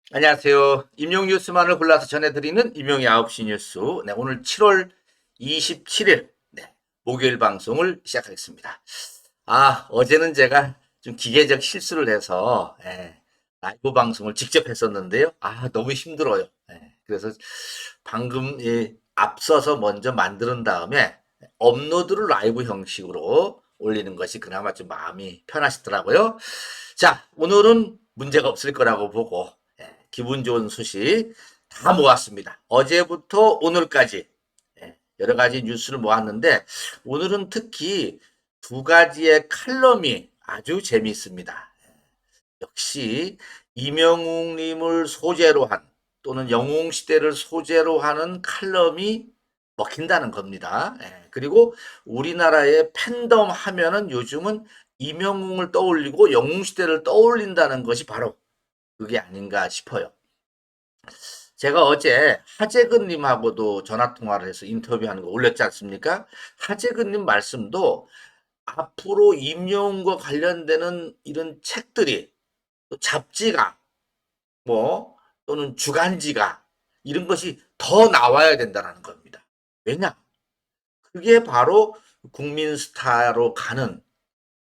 안녕하세요. 임용 뉴스만을 골라서 전해드리는 임용의 9시 뉴스. 네, 오늘 7월 27일, 목요일 방송을 시작하겠습니다. 어제는 제가 좀 기계적 실수를 해서, 라이브 방송을 직접 했었는데요. 너무 힘들어요. 그래서 방금, 앞서서 먼저 만드는 다음에 업로드를 라이브 형식으로 올리는 것이 그나마 좀 마음이 편하시더라고요. 자, 오늘은 문제가 없을 거라고 보고, 기분 좋은 소식 다 모았습니다. 어제부터 오늘까지 여러 가지 뉴스를 모았는데 오늘은 특히 두 가지의 칼럼이 아주 재미있습니다. 역시 이명웅님을 소재로 한 또는 영웅시대를 소재로 하는 칼럼이 먹힌다는 겁니다. 그리고 우리나라의 팬덤 하면은 요즘은 이명웅을 떠올리고 영웅시대를 떠올린다는 것이 바로 그게 아닌가 싶어요. 제가 어제 하재근님하고도 전화통화를 해서 인터뷰하는 거 올렸지 않습니까? 하재근님 말씀도 앞으로 임영웅과 관련되는 이런 책들이 또 잡지가 뭐 또는 주간지가 이런 것이 더 나와야 된다는 겁니다. 왜냐? 그게 바로 국민 스타로 가는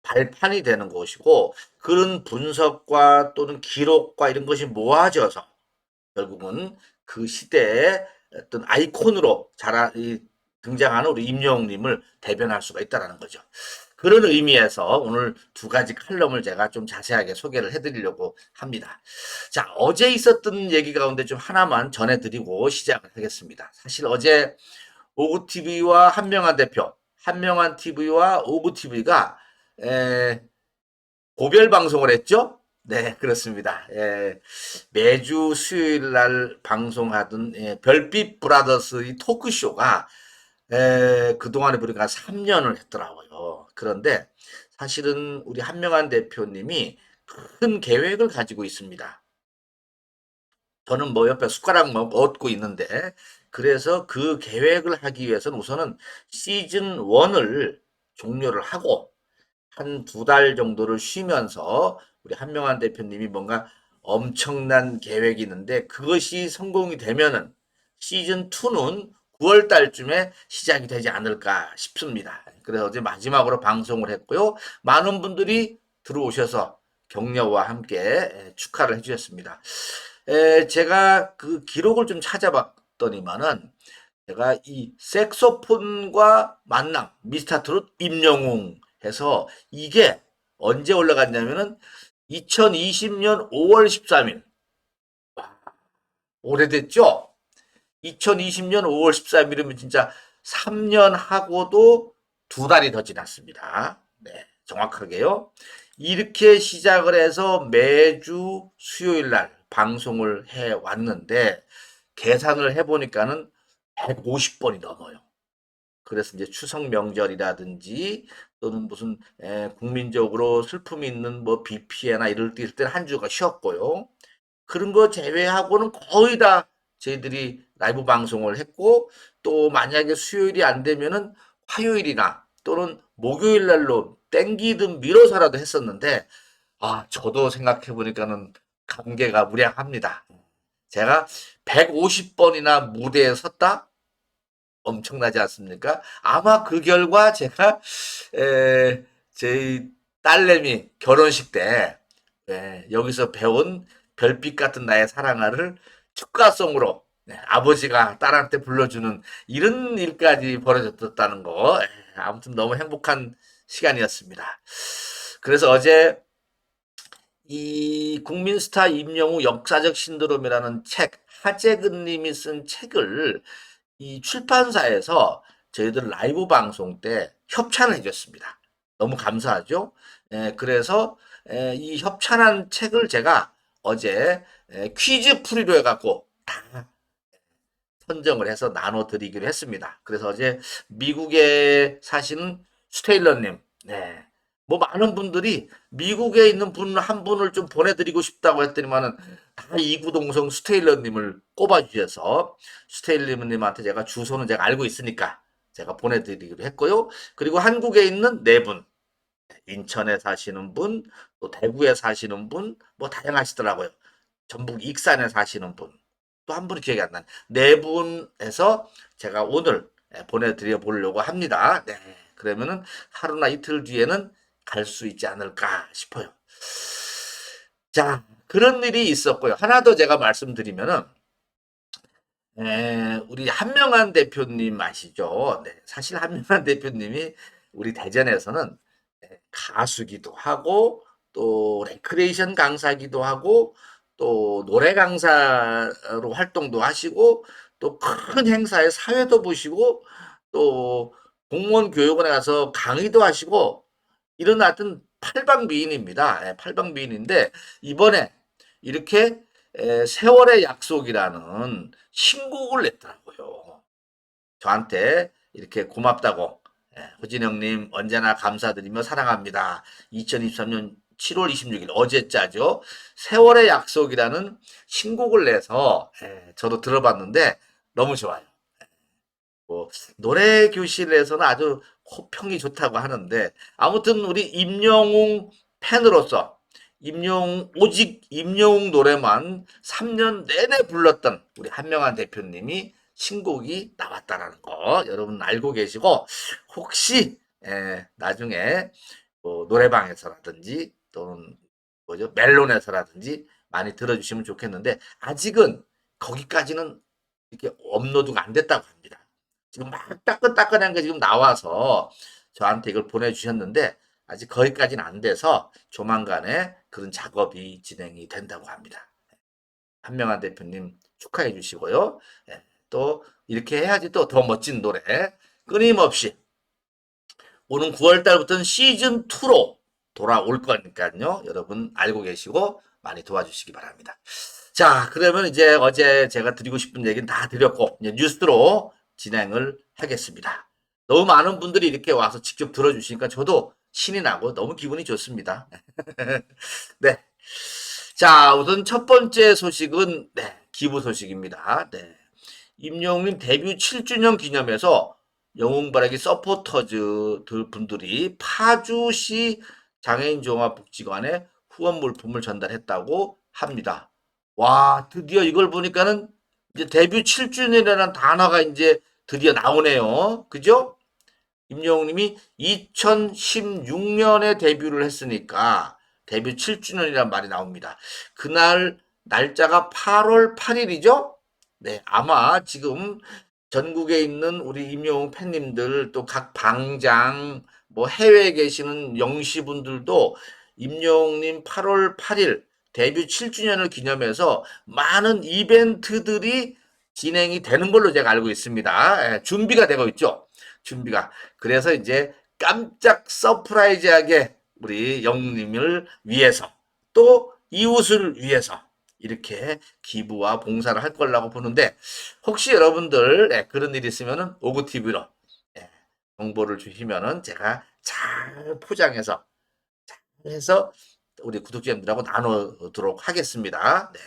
발판이 되는 것이고 그런 분석과 또는 기록과 이런 것이 모아져서 결국은 그 시대의 어떤 아이콘으로 등장하는 우리 임영웅님을 대변할 수가 있다는 거죠. 그런 의미에서 오늘 두 가지 칼럼을 제가 좀 자세하게 소개를 해드리려고 합니다. 자, 어제 있었던 얘기 가운데 좀 하나만 전해드리고 시작을 하겠습니다. 사실 어제 오구TV와 한명환 대표, 한명환 TV와 오구TV가 고별 방송을 했죠? 네, 그렇습니다. 매주 수요일 날 방송하던 별빛 브라더스 이 토크쇼가 그동안에 보니까 3년을 했더라고요. 그런데 사실은 우리 한명환 대표님이 큰 계획을 가지고 있습니다. 저는 뭐 옆에 숟가락 뭐 얻고 있는데 그래서 그 계획을 하기 위해서는 우선은 시즌 1을 종료를 하고 한 두 달 정도를 쉬면서 우리 한명환 대표님이 뭔가 엄청난 계획이 있는데 그것이 성공이 되면은 시즌 2는 9월 달쯤에 시작이 되지 않을까 싶습니다. 그래서 어제 마지막으로 방송을 했고요. 많은 분들이 들어오셔서 격려와 함께 축하를 해주셨습니다. 제가 그 기록을 좀 찾아봤더니만은 제가 이 색소폰과 만남, 미스터 트롯 임영웅 해서 이게 언제 올라갔냐면은 2020년 5월 13일. 오래됐죠? 2020년 5월 13일이면 진짜 3년 하고도 두 달이 더 지났습니다. 네, 정확하게요. 이렇게 시작을 해서 매주 수요일 날 방송을 해 왔는데 계산을 해 보니까는 150번이 넘어요. 그래서 이제 추석 명절이라든지 또는 무슨 국민적으로 슬픔이 있는 뭐 비 피해나 이럴 때는 한 주가 쉬었고요. 그런 거 제외하고는 거의 다 저희들이 라이브 방송을 했고 또 만약에 수요일이 안 되면은 화요일이나 또는 목요일 날로 땡기든 미뤄서라도 했었는데 저도 생각해 보니까는 감개가 무량합니다. 제가 150번이나 무대에 섰다? 엄청나지 않습니까? 아마 그 결과 제가 저희 딸내미 결혼식 때 여기서 배운 별빛 같은 나의 사랑아를 축가송으로 아버지가 딸한테 불러주는 이런 일까지 벌어졌다는 거 아무튼 너무 행복한 시간이었습니다. 그래서 어제 이 국민스타 임영웅 역사적 신드롬이라는 책 하재근 님이 쓴 책을 이 출판사에서 저희들 라이브 방송 때 협찬을 해줬습니다. 너무 감사하죠. 그래서 이 협찬한 책을 제가 어제 퀴즈 풀이로 해갖고 다 선정을 해서 나눠드리기로 했습니다. 그래서 어제 미국에 사시는 스테일러님, 뭐 많은 분들이 미국에 있는 분 한 분을 좀 보내드리고 싶다고 했더니만은 다 이구동성 스테일러님을 꼽아주셔서 스테일러님한테 제가 주소는 제가 알고 있으니까 제가 보내드리기로 했고요. 그리고 한국에 있는 네 분, 인천에 사시는 분, 또 대구에 사시는 분, 뭐 다양하시더라고요. 전북 익산에 사시는 분, 또 한 분이 기억이 안 나네. 네 분에서 제가 오늘 보내드려 보려고 합니다. 네. 그러면은 하루나 이틀 뒤에는 갈 수 있지 않을까 싶어요. 자, 그런 일이 있었고요. 하나 더 제가 말씀드리면은, 우리 한명환 대표님 아시죠? 네. 사실 한명환 대표님이 우리 대전에서는 가수기도 하고, 또 레크레이션 강사기도 하고, 또 노래 강사로 활동도 하시고, 또 큰 행사에 사회도 보시고, 또 공무원 교육원에 가서 강의도 하시고, 이런 하여튼 팔방미인입니다. 팔방미인인데, 이번에 이렇게 세월의 약속이라는 신곡을 냈더라고요. 저한테 이렇게 고맙다고. 호진영님 언제나 감사드리며 사랑합니다. 2023년 7월 26일 어제자죠. 세월의 약속이라는 신곡을 내서 저도 들어봤는데 너무 좋아요. 뭐 노래 교실에서는 아주 호평이 좋다고 하는데 아무튼 우리 임영웅 팬으로서 오직 임영웅 노래만 3년 내내 불렀던 우리 한명환 대표님이 신곡이 나왔다라는 거 여러분 알고 계시고 혹시 나중에 뭐 노래방에서라든지 또는 뭐죠 멜론에서라든지 많이 들어주시면 좋겠는데 아직은 거기까지는 이렇게 업로드가 안 됐다고 합니다. 지금 막 따끈따끈한 게 지금 나와서 저한테 이걸 보내주셨는데 아직 거기까지는 안 돼서 조만간에 그런 작업이 진행이 된다고 합니다. 한명환 대표님 축하해 주시고요. 또 이렇게 해야지 또 더 멋진 노래 끊임없이 오는 9월 달부터는 시즌 2로 돌아올 거니까요. 여러분 알고 계시고 많이 도와주시기 바랍니다. 자, 그러면 이제 어제 제가 드리고 싶은 얘기는 다 드렸고 이제 뉴스로 진행을 하겠습니다. 너무 많은 분들이 이렇게 와서 직접 들어주시니까 저도 신이 나고 너무 기분이 좋습니다. 네. 자, 우선 첫 번째 소식은 기부 소식입니다. 네. 임영웅님 데뷔 7주년 기념해서 영웅바라기 서포터즈 분들이 파주시 장애인 종합복지관에 후원 물품을 전달했다고 합니다. 와, 드디어 이걸 보니까는 이제 데뷔 7주년이라는 단어가 이제 드디어 나오네요. 그죠? 임영웅님이 2016년에 데뷔를 했으니까 데뷔 7주년이란 말이 나옵니다. 그날 날짜가 8월 8일이죠? 네, 아마 지금 전국에 있는 우리 임영웅 팬님들 또 각 방장 뭐 해외에 계시는 영시분들도 임영웅님 8월 8일 데뷔 7주년을 기념해서 많은 이벤트들이 진행이 되는 걸로 제가 알고 있습니다. 준비가 되고 있죠. 준비가. 그래서 이제 깜짝 서프라이즈하게 우리 영웅님을 위해서 또 이웃을 위해서 이렇게 기부와 봉사를 할 거라고 보는데 혹시 여러분들 그런 일 있으면은 오구TV로 정보를 주시면은 제가 잘 포장해서 해서 우리 구독자님들하고 나누도록 하겠습니다. 네.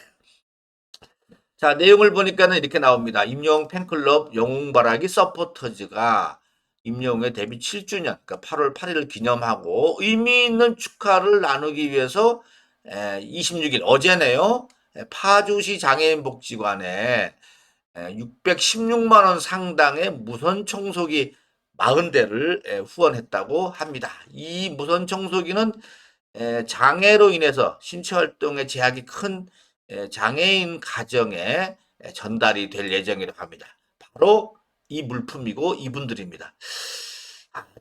자, 내용을 보니까는 이렇게 나옵니다. 임영웅 팬클럽 영웅바라기 서포터즈가 임영웅의 데뷔 7주년, 그러니까 8월 8일을 기념하고 의미 있는 축하를 나누기 위해서 26일 어제네요. 파주시 장애인복지관에 616만 원 상당의 무선 청소기 40대를 후원했다고 합니다. 이 무선 청소기는 장애로 인해서 신체 활동에 제약이 큰 장애인 가정에 전달이 될 예정이라고 합니다. 바로 이 물품이고 이분들입니다.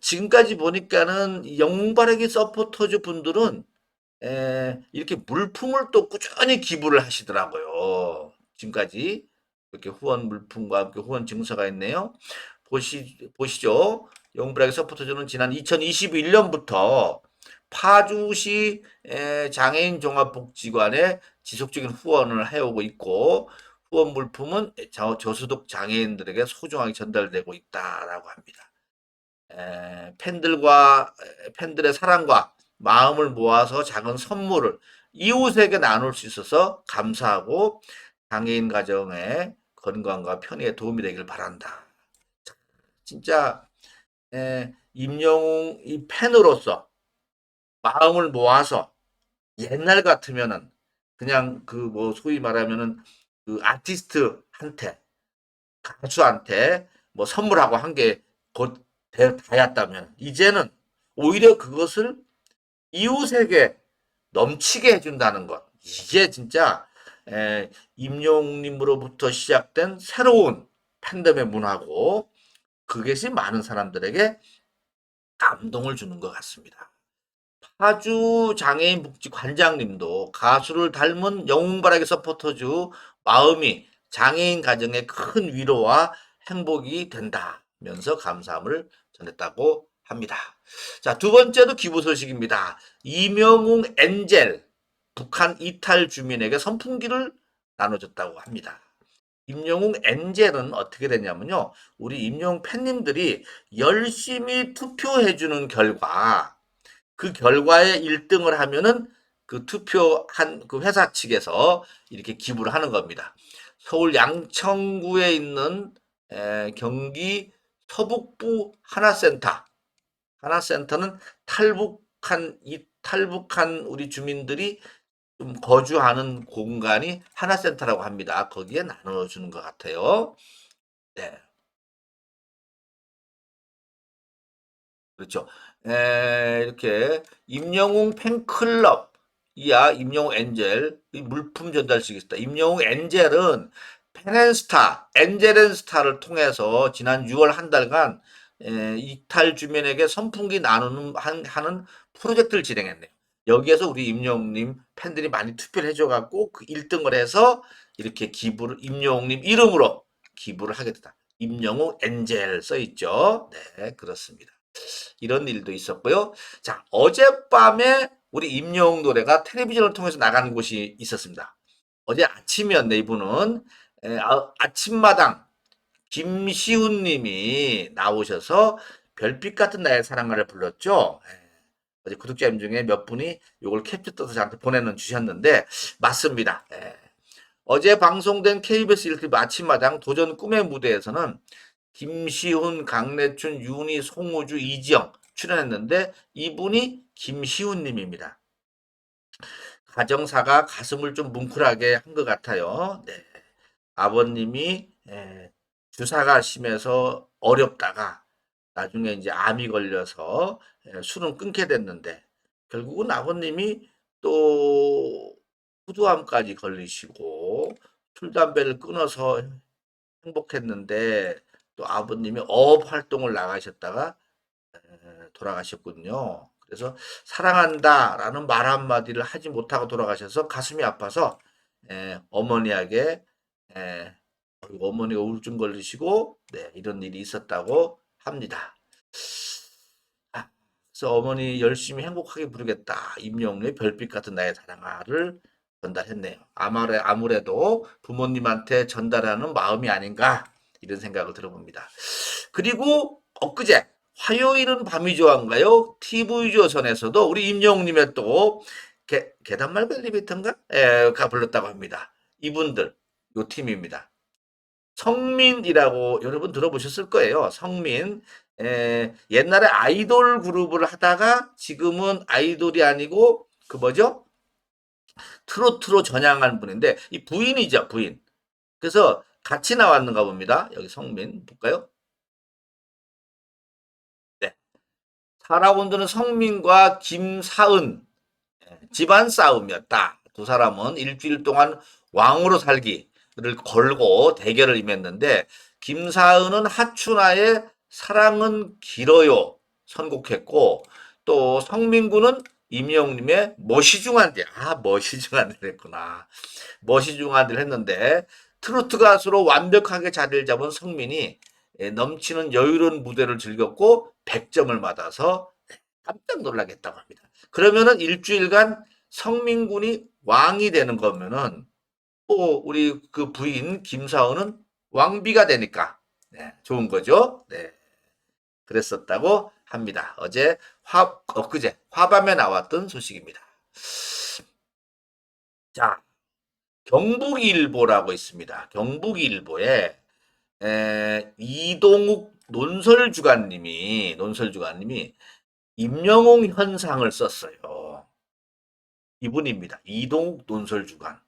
지금까지 보니까는 영웅바라기 서포터즈 분들은 이렇게 물품을 또 꾸준히 기부를 하시더라고요. 지금까지 이렇게 후원 물품과 함께 후원 증서가 있네요. 보시죠. 영웅바라기 서포터즈는 지난 2021년부터 파주시 장애인 종합복지관에 지속적인 후원을 해오고 있고 후원 물품은 저소득 장애인들에게 소중하게 전달되고 있다라고 합니다. 팬들의 사랑과 마음을 모아서 작은 선물을 이웃에게 나눌 수 있어서 감사하고 장애인 가정의 건강과 편의에 도움이 되길 바란다. 진짜 임영웅 이 팬으로서 마음을 모아서 옛날 같으면은 그냥 그 뭐 소위 말하면은 그 아티스트한테 가수한테 뭐 선물하고 한 게 곧 다였다면 이제는 오히려 그것을 이웃에게 넘치게 해준다는 것. 이게 진짜 임영웅님으로부터 시작된 새로운 팬덤의 문화고 그것이 많은 사람들에게 감동을 주는 것 같습니다. 파주 장애인 복지 관장님도 가수를 닮은 영웅바라기 서포터즈 마음이 장애인 가정에 큰 위로와 행복이 된다면서 감사함을 전했다고 합니다. 자, 두 번째도 기부 소식입니다. 이명웅 엔젤 북한 이탈 주민에게 선풍기를 나눠줬다고 합니다. 임영웅 엔젤은 어떻게 됐냐면요. 우리 임영웅 팬님들이 열심히 투표해주는 결과 그 결과에 1등을 하면은 그 투표한 그 회사 측에서 이렇게 기부를 하는 겁니다. 서울 양천구에 있는 경기 서북부 하나센터. 하나센터는 탈북한 우리 주민들이 좀 거주하는 공간이 하나센터라고 합니다. 거기에 나눠주는 것 같아요. 네. 그렇죠. 이렇게 임영웅 팬클럽 이야 임영웅 엔젤 물품 전달식이 있다. 임영웅 엔젤은 팬앤스타 엔젤앤스타를 통해서 지난 6월 한 달간 이탈 주민에게 선풍기 나누는 하는 프로젝트를 진행했네요. 여기에서 우리 임영웅님 팬들이 많이 투표를 해줘갖고 그 1등을 해서 이렇게 기부를 임영웅님 이름으로 기부를 하게 됐다. 임영웅 엔젤 써 있죠. 네, 그렇습니다. 이런 일도 있었고요. 자, 어젯밤에 우리 임영웅 노래가 텔레비전을 통해서 나가는 곳이 있었습니다. 어제 아침이었네, 이분은. 아침마당 김시훈 님이 나오셔서 별빛 같은 나의 사랑가를 불렀죠. 어제 구독자님 중에 몇 분이 이걸 캡처 떠서 저한테 보내는 주셨는데, 맞습니다. 어제 방송된 KBS 1TV 아침마당 도전 꿈의 무대에서는 김시훈, 강래춘, 윤희, 송우주, 이지영 출연했는데 이분이 김시훈 님입니다. 가정사가 가슴을 좀 뭉클하게 한 것 같아요. 네. 아버님이 주사가 심해서 어렵다가 나중에 이제 암이 걸려서 술은 끊게 됐는데 결국은 아버님이 또 후두암까지 걸리시고 술 담배를 끊어서 행복했는데 또 아버님이 어업 활동을 나가셨다가 돌아가셨군요. 그래서 사랑한다라는 말 한마디를 하지 못하고 돌아가셔서 가슴이 아파서 어머니에게 에, 어머니가 우울증 걸리시고 네, 이런 일이 있었다고 합니다. 아, 그래서 어머니 열심히 행복하게 부르겠다. 임영웅의 별빛 같은 나의 사랑아를 전달했네요. 아무래도 부모님한테 전달하는 마음이 아닌가 이런 생각을 들어봅니다. 그리고 엊그제 화요일은 밤이 좋아인가요? TV조선에서도 우리 임영웅님의 또 계단말고 엘리베이터인가? 가 불렀다고 합니다. 이분들 요 팀입니다. 성민이라고 여러분 들어보셨을 거예요. 성민. 옛날에 아이돌 그룹을 하다가 지금은 아이돌이 아니고 그 뭐죠? 트로트로 전향한 분인데 이 부인이죠, 부인. 그래서 같이 나왔는가 봅니다. 여기 성민 볼까요? 네. 살아온드는 성민과 김사은 집안 싸움이었다. 두 사람은 일주일 동안 왕으로 살기를 걸고 대결을 임했는데 김사은은 하춘아의 사랑은 길어요 선곡했고 또 성민군은 임영웅님의 머시중한데 머시중한들 했구나. 머시중한들 했는데 트로트 가수로 완벽하게 자리를 잡은 성민이 넘치는 여유로운 무대를 즐겼고 100점을 받아서 깜짝 놀라겠다고 합니다. 그러면은 일주일간 성민군이 왕이 되는 거면은 또 우리 그 부인 김사원은 왕비가 되니까 네, 좋은 거죠. 네, 그랬었다고 합니다. 엊그제 화밤에 나왔던 소식입니다. 자, 경북일보라고 있습니다. 경북일보에 이동욱 논설주간님이 임영웅 현상을 썼어요. 이분입니다. 이동욱 논설주간.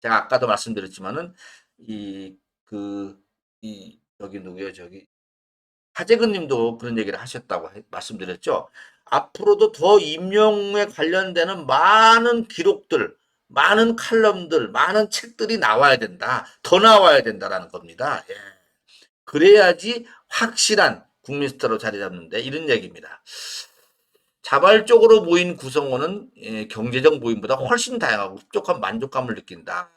제가 아까도 말씀드렸지만은 이 그 이 저기 누구예요? 저기 하재근 님도 그런 얘기를 하셨다고 말씀드렸죠. 앞으로도 더 임용에 관련되는 많은 기록들, 많은 칼럼들, 많은 책들이 나와야 된다. 더 나와야 된다라는 겁니다. 예. 그래야지 확실한 국민 스타로 자리 잡는데 이런 얘기입니다. 자발적으로 모인 구성원은 경제적 모임보다 훨씬 다양하고 흡족한 만족감을 느낀다.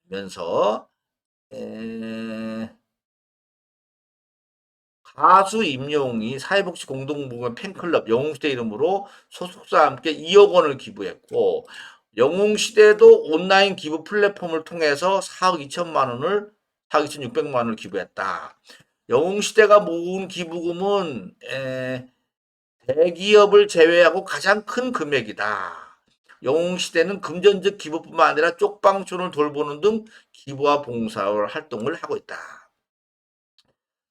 면서 가수 임영웅이 사회복지 공동모금 팬클럽 영웅시대 이름으로 소속사와 함께 2억 원을 기부했고 영웅시대도 온라인 기부 플랫폼을 통해서 4억 2천만 원을 4억 2,600만 원을 기부했다. 영웅시대가 모은 기부금은 대기업을 제외하고 가장 큰 금액이다. 영웅시대는 금전적 기부뿐만 아니라 쪽방촌을 돌보는 등 기부와 봉사 활동을 하고 있다.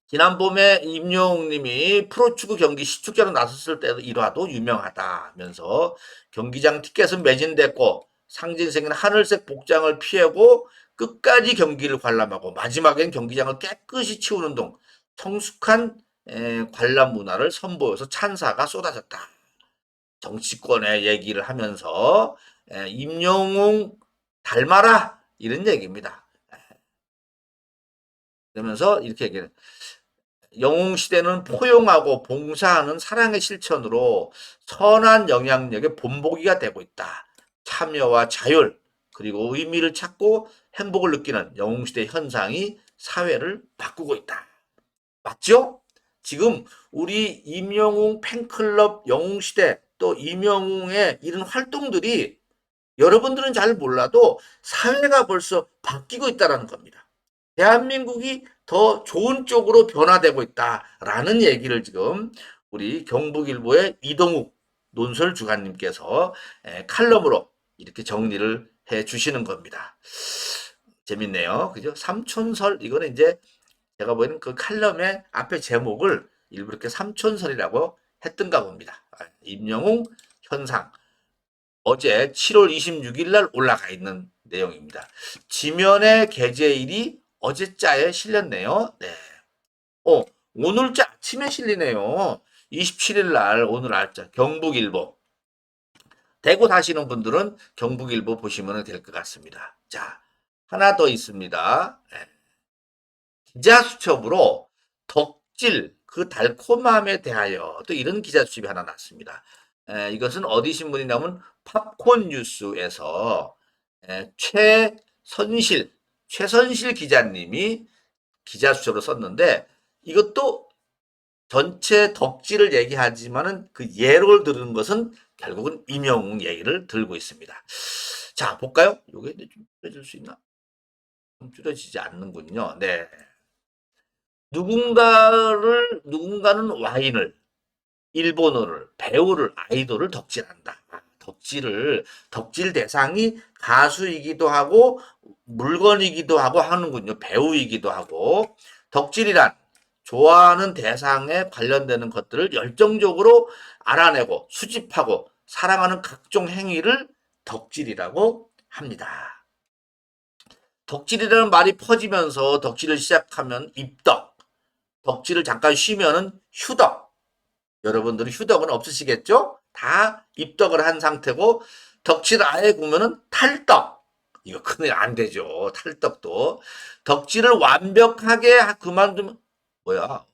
지난 봄에 임영웅 님이 프로축구 경기 시축자로 나섰을 때도 일화도 유명하다면서 경기장 티켓은 매진됐고 상징적인 하늘색 복장을 피하고 끝까지 경기를 관람하고 마지막엔 경기장을 깨끗이 치우는 등 성숙한 관람 문화를 선보여서 찬사가 쏟아졌다. 정치권의 얘기를 하면서 임영웅 닮아라 이런 얘기입니다. 그러면서 이렇게 얘기를 영웅시대는 포용하고 봉사하는 사랑의 실천으로 선한 영향력의 본보기가 되고 있다. 참여와 자율 그리고 의미를 찾고 행복을 느끼는 영웅시대 현상이 사회를 바꾸고 있다. 맞죠? 지금 우리 임영웅 팬클럽 영웅시대 또 임영웅의 이런 활동들이 여러분들은 잘 몰라도 사회가 벌써 바뀌고 있다는 겁니다. 대한민국이 더 좋은 쪽으로 변화되고 있다라는 얘기를 지금 우리 경북일보의 이동욱 논설주간님께서 칼럼으로 이렇게 정리를 해 주시는 겁니다. 재밌네요. 그죠? 삼촌설, 이거는 이제 제가 보기에는 그 칼럼의 앞에 제목을 일부러 이렇게 삼촌설이라고 했던가 봅니다. 임영웅 현상. 어제 7월 26일 날 올라가 있는 내용입니다. 지면의 게재일이 어제자에 실렸네요. 네. 오늘자 아침에 실리네요. 27일 날 오늘 알자 경북일보. 대구 사시는 분들은 경북일보 보시면 될 것 같습니다. 자, 하나 더 있습니다. 네. 기자 수첩으로 덕질 그 달콤함에 대하여 또 이런 기자 수첩이 하나 났습니다. 이것은 어디 신문이냐면 팝콘 뉴스에서 최선실 기자님이 기자 수첩으로 썼는데 이것도 전체 덕질을 얘기하지만은 그 예를 들은 것은 결국은 임영웅 얘기를 들고 있습니다. 자, 볼까요? 요게 좀 줄여줄 수 있나? 좀 줄여지지 않는군요. 네. 누군가는 와인을, 일본어를, 배우를, 아이돌을 덕질한다. 덕질 대상이 가수이기도 하고, 물건이기도 하고 하는군요. 배우이기도 하고. 덕질이란 좋아하는 대상에 관련되는 것들을 열정적으로 알아내고 수집하고 사랑하는 각종 행위를 덕질이라고 합니다. 덕질이라는 말이 퍼지면서 덕질을 시작하면 입덕, 덕질을 잠깐 쉬면은 휴덕. 여러분들은 휴덕은 없으시겠죠? 다 입덕을 한 상태고 덕질 아예 구면은 탈덕. 이거 큰일 안 되죠. 탈덕도. 덕질을 완벽하게 그만두면 뭐야?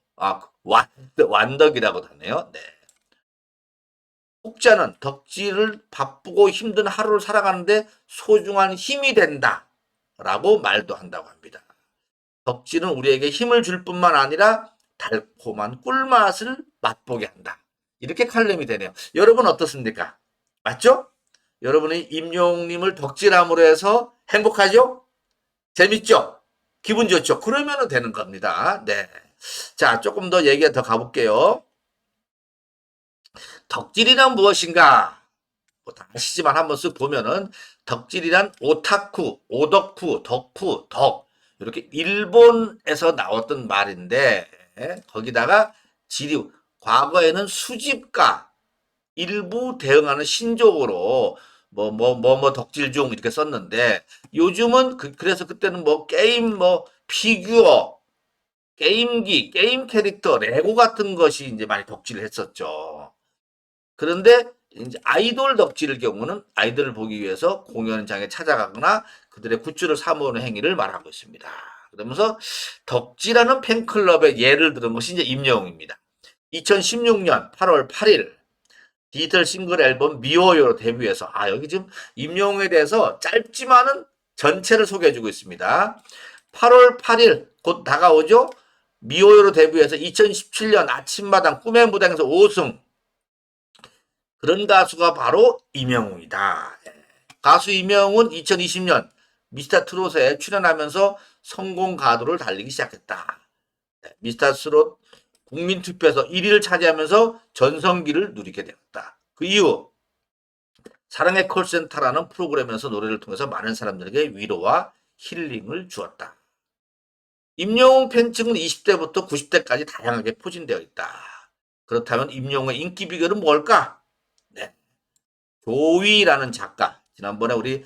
완덕이라고 하네요. 네. 혹자는 덕질을 바쁘고 힘든 하루를 살아가는데 소중한 힘이 된다. 라고 말도 한다고 합니다. 덕질은 우리에게 힘을 줄 뿐만 아니라 달콤한 꿀맛을 맛보게 한다. 이렇게 칼럼이 되네요. 여러분 어떻습니까? 맞죠? 여러분이 임용님을 덕질함으로 해서 행복하죠? 재밌죠? 기분 좋죠? 그러면 되는 겁니다. 네. 자, 조금 더 얘기가 더 가볼게요. 덕질이란 무엇인가? 다 아시지만 한번 쓱 보면은 덕질이란 오타쿠, 오덕쿠, 덕쿠, 덕 이렇게 일본에서 나왔던 말인데 거기다가 지류 과거에는 수집가 일부 대응하는 신조어로 덕질 중 이렇게 썼는데 요즘은 그래서 그때는 뭐 게임 뭐 피규어 게임기 게임 캐릭터 레고 같은 것이 이제 많이 덕질을 했었죠. 그런데 이제 아이돌 덕질의 경우는 아이들을 보기 위해서 공연장에 찾아가거나 그들의 굿즈를 사모으는 행위를 말하고 있습니다. 그러면서 덕질하는 팬클럽의 예를 들은 것이 이제 임영웅입니다. 2016년 8월 8일 디지털 싱글 앨범 미워요로 데뷔해서 여기 지금 임영웅에 대해서 짧지만은 전체를 소개해주고 있습니다. 8월 8일 곧 다가오죠. 미워요로 데뷔해서 2017년 아침마당 꿈의 무당에서 5승 그런 가수가 바로 임영웅이다. 가수 임영웅은 2020년 미스터 트롯에 출연하면서 성공 가도를 달리기 시작했다. 미스터 트롯 국민투표에서 1위를 차지하면서 전성기를 누리게 되었다. 그 이후 사랑의 콜센터라는 프로그램에서 노래를 통해서 많은 사람들에게 위로와 힐링을 주었다. 임영웅 팬층은 20대부터 90대까지 다양하게 포진되어 있다. 그렇다면 임영웅의 인기 비결은 뭘까? 네. 조위라는 작가, 지난번에 우리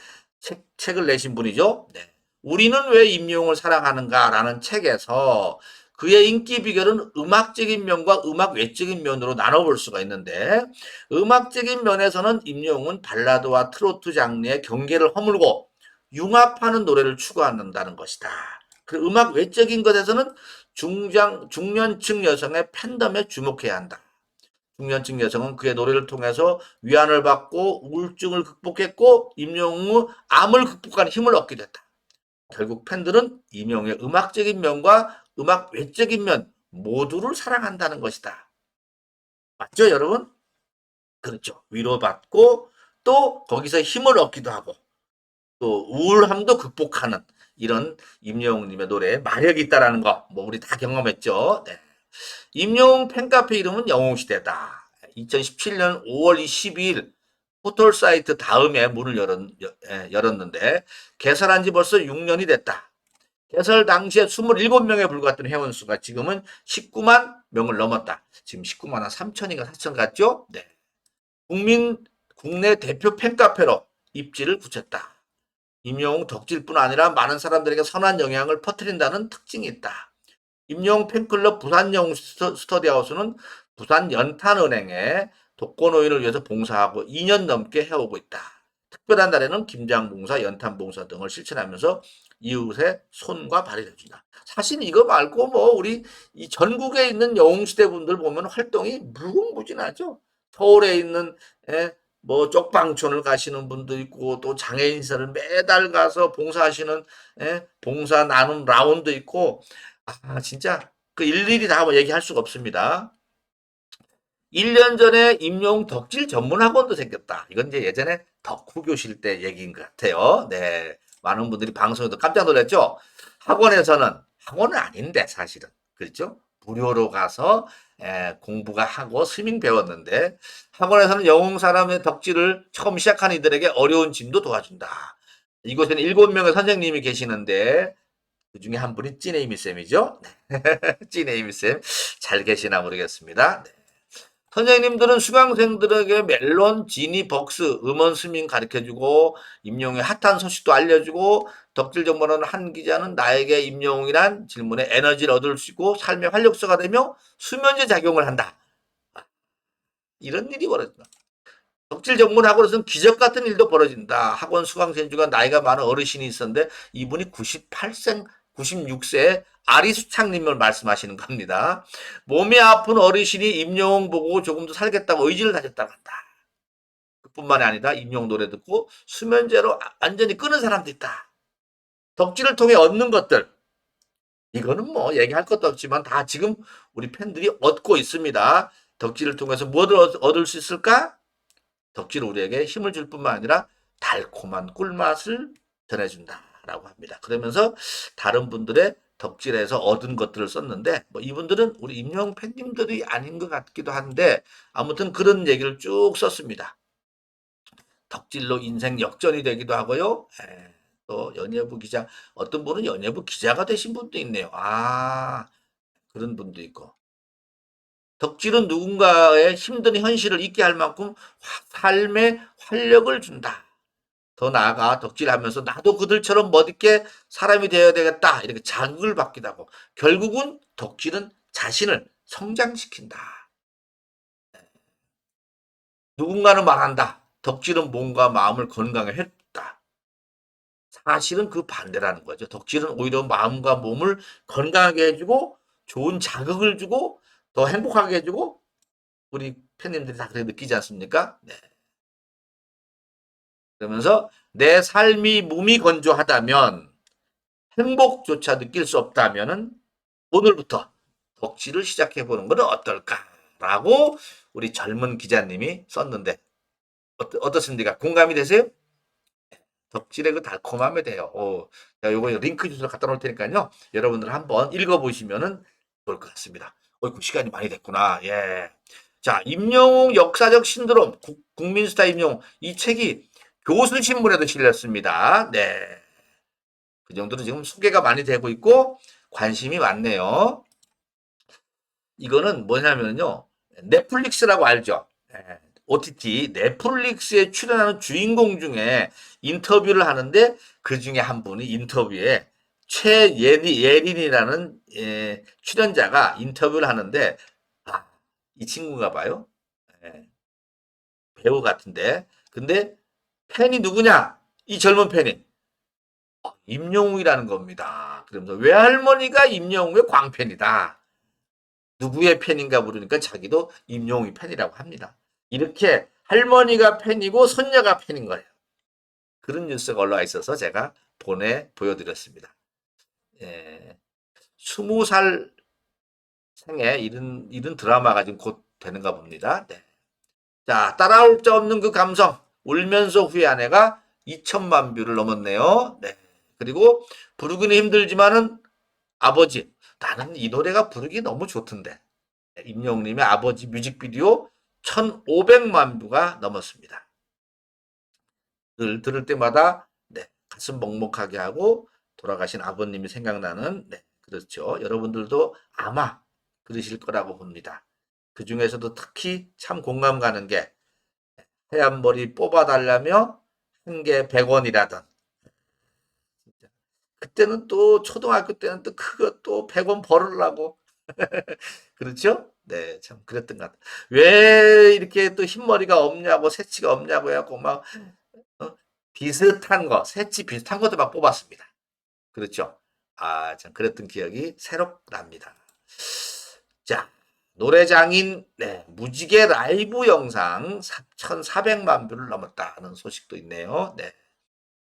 책을 내신 분이죠. 네. 우리는 왜 임영웅을 사랑하는가라는 책에서 그의 인기 비결은 음악적인 면과 음악 외적인 면으로 나눠볼 수가 있는데 음악적인 면에서는 임영웅은 발라드와 트로트 장르의 경계를 허물고 융합하는 노래를 추구한다는 것이다. 그 음악 외적인 것에서는 중년층 여성의 팬덤에 주목해야 한다. 중년층 여성은 그의 노래를 통해서 위안을 받고 우울증을 극복했고 임영웅의 암을 극복하는 힘을 얻게 됐다. 결국 팬들은 임영웅의 음악적인 면과 음악 외적인 면 모두를 사랑한다는 것이다. 맞죠, 여러분? 그렇죠. 위로받고 또 거기서 힘을 얻기도 하고 또 우울함도 극복하는 이런 임영웅님의 노래에 마력이 있다라는 거, 뭐 우리 다 경험했죠. 네. 임영웅 팬카페 이름은 영웅시대다. 2017년 5월 22일 포털 사이트 다음에 문을 열었는데 개설한 지 벌써 6년이 됐다. 개설 당시에 27명에 불과했던 회원수가 지금은 19만 명을 넘었다. 지금 19만 한 3천인가 4천 같죠? 네. 국내 대표 팬카페로 입지를 굳혔다. 임영웅 덕질뿐 아니라 많은 사람들에게 선한 영향을 퍼뜨린다는 특징이 있다. 임영웅 팬클럽 부산영웅 스터디하우스는 부산 연탄은행에 독거노인을 위해서 봉사하고 2년 넘게 해오고 있다. 특별한 날에는 김장봉사, 연탄봉사 등을 실천하면서 이웃의 손과 발이 되준다. 사실 이거 말고 뭐 우리 이 전국에 있는 영웅시대 분들 보면 활동이 무궁무진하죠. 서울에 있는 뭐 쪽방촌을 가시는 분도 있고 또 장애인사를 매달 가서 봉사하시는 봉사 나눔 라운드 있고 진짜 그 일일이 다 뭐 얘기할 수가 없습니다. 1년 전에 임용 덕질 전문 학원도 생겼다. 이건 이제 예전에 덕후 교실 때 얘기인 것 같아요. 네. 많은 분들이 방송에도 깜짝 놀랐죠? 학원은 아닌데, 사실은. 그렇죠? 무료로 가서 공부가 하고 스밍 배웠는데, 학원에서는 영웅 사람의 덕질을 처음 시작한 이들에게 어려운 짐도 도와준다. 이곳에는 7명의 선생님이 계시는데, 그 중에 한 분이 찐에이미 쌤이죠? 찐에이미 쌤. 잘 계시나 모르겠습니다. 네. 선생님들은 수강생들에게 멜론, 지니, 벅스, 음원 스밍 가르쳐주고 임영웅의 핫한 소식도 알려주고 덕질 정보는 한 기자는 나에게 임영웅이란 질문에 에너지를 얻을 수 있고 삶의 활력소가 되며 수면제 작용을 한다. 이런 일이 벌어진다. 덕질 전문학원에서는 기적 같은 일도 벌어진다. 학원 수강생 중에 나이가 많은 어르신이 있었는데 이분이 98세, 96세의 아리수창님을 말씀하시는 겁니다. 몸이 아픈 어르신이 임영웅 보고 조금 더 살겠다고 의지를 다졌다고 한다. 그뿐만이 아니라 임영웅 노래 듣고 수면제로 완전히 끊은 사람도 있다. 덕질을 통해 얻는 것들. 이거는 뭐 얘기할 것도 없지만 다 지금 우리 팬들이 얻고 있습니다. 덕질을 통해서 무엇을 얻을 수 있을까? 덕질은 우리에게 힘을 줄 뿐만 아니라 달콤한 꿀맛을 전해준다라고 합니다. 그러면서 다른 분들의 덕질에서 얻은 것들을 썼는데 뭐 이분들은 우리 임영 팬님들이 아닌 것 같기도 한데 아무튼 그런 얘기를 쭉 썼습니다. 덕질로 인생 역전이 되기도 하고요. 또 연예부 기자 어떤 분은 연예부 기자가 되신 분도 있네요. 그런 분도 있고 덕질은 누군가의 힘든 현실을 잊게 할 만큼 삶의 활력을 준다. 더 나아가 덕질하면서 나도 그들처럼 멋있게 사람이 되어야 되겠다. 이렇게 자극을 받기도 하고 결국은 덕질은 자신을 성장시킨다. 누군가는 말한다. 덕질은 몸과 마음을 건강에 했다. 사실은 그 반대라는 거죠. 덕질은 오히려 마음과 몸을 건강하게 해주고 좋은 자극을 주고 더 행복하게 해주고 우리 팬님들이 다 그렇게 느끼지 않습니까? 네. 그러면서 내 삶이 몸이 건조하다면 행복조차 느낄 수 없다면은 오늘부터 덕질을 시작해 보는 건 어떨까라고 우리 젊은 기자님이 썼는데 어떻습니까? 공감이 되세요? 덕질의 그 달콤함에 대해요. 제가 요거 링크 주소를 갖다 놓을 테니까요. 여러분들 한번 읽어보시면은 좋을 것 같습니다. 어이구, 시간이 많이 됐구나. 예. 자, 임영웅 역사적 신드롬, 국민스타 임영웅. 이 책이 교수신문에도 실렸습니다. 네. 그 정도로 지금 소개가 많이 되고 있고 관심이 많네요. 이거는 뭐냐면요. 넷플릭스라고 알죠? 예. OTT 넷플릭스에 출연하는 주인공 중에 인터뷰를 하는데 그 중에 한 분이 인터뷰에 최예린이라는 출연자가 인터뷰를 하는데 이 친구가 봐요. 예, 배우 같은데 근데 팬이 누구냐? 이 젊은 팬이 임영웅이라는 겁니다. 그러면서 외할머니가 임영웅의 광팬이다. 누구의 팬인가 물으니까 자기도 임영웅이 팬이라고 합니다. 이렇게 할머니가 팬이고 손녀가 팬인 거예요. 그런 뉴스가 올라와 있어서 제가 보여드렸습니다. 예, 20살 생에 이런 드라마가 지금 곧 되는가 봅니다. 네. 자, 따라올 수 없는 그 감성, 울면서 후회한 애가 2천만 뷰를 넘었네요. 네. 그리고 부르기는 힘들지만은 아버지, 나는 이 노래가 부르기 너무 좋던데. 임영웅님의 아버지 뮤직비디오 1,500만 뷰가 넘었습니다. 늘 들을 때마다 네, 가슴 먹먹하게 하고 돌아가신 아버님이 생각나는 네, 그렇죠. 여러분들도 아마 그러실 거라고 봅니다. 그 중에서도 특히 참 공감 가는 게 하얀 머리 뽑아달라며 한 개 100원이라던 그때는 또 초등학교 때는 또 그거 또 100원 벌으려고 그렇죠? 네, 참 그랬던 것 같아요. 왜 이렇게 또 흰머리가 없냐고 새치가 없냐고 해갖고 막 어? 비슷한 거, 새치 비슷한 것도 막 뽑았습니다. 그렇죠? 참 그랬던 기억이 새롭답니다. 자, 노래장인 네, 무지개 라이브 영상 1,400만 뷰를 넘었다는 소식도 있네요. 네.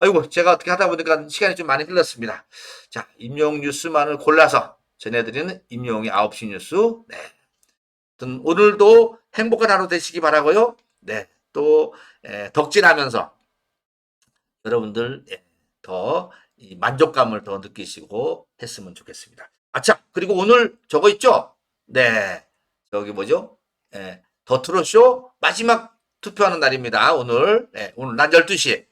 아이고, 제가 어떻게 하다 보니까 시간이 좀 많이 흘렀습니다. 자, 임용 뉴스만을 골라서 전해드리는 임용의 9시 뉴스. 네. 오늘도 행복한 하루 되시기 바라고요. 네. 또 덕질하면서 여러분들 더 만족감을 더 느끼시고 했으면 좋겠습니다. 아참, 그리고 오늘 저거 있죠? 네. 저기 뭐죠? 더 트롯쇼 마지막 투표하는 날입니다. 오늘. 네, 오늘 낮 12시.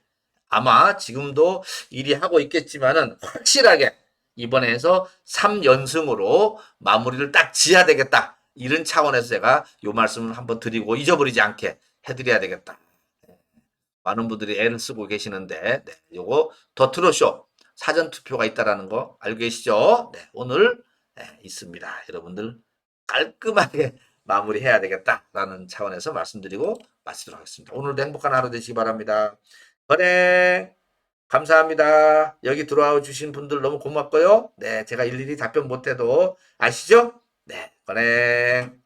아마 지금도 일이 하고 있겠지만은 확실하게 이번에 해서 3연승으로 마무리를 딱 지어야 되겠다. 이런 차원에서 제가 요 말씀을 한번 드리고 잊어버리지 않게 해드려야 되겠다. 많은 분들이 애를 쓰고 계시는데, 네, 요거 더 트롯쇼 사전 투표가 있다라는 거 알고 계시죠? 네, 오늘 네, 있습니다. 여러분들 깔끔하게 마무리해야 되겠다라는 차원에서 말씀드리고 마치도록 하겠습니다. 오늘도 행복한 하루 되시기 바랍니다. 건행 감사합니다. 여기 들어와 주신 분들 너무 고맙고요. 네, 제가 일일이 답변 못해도 아시죠? 네, 건행.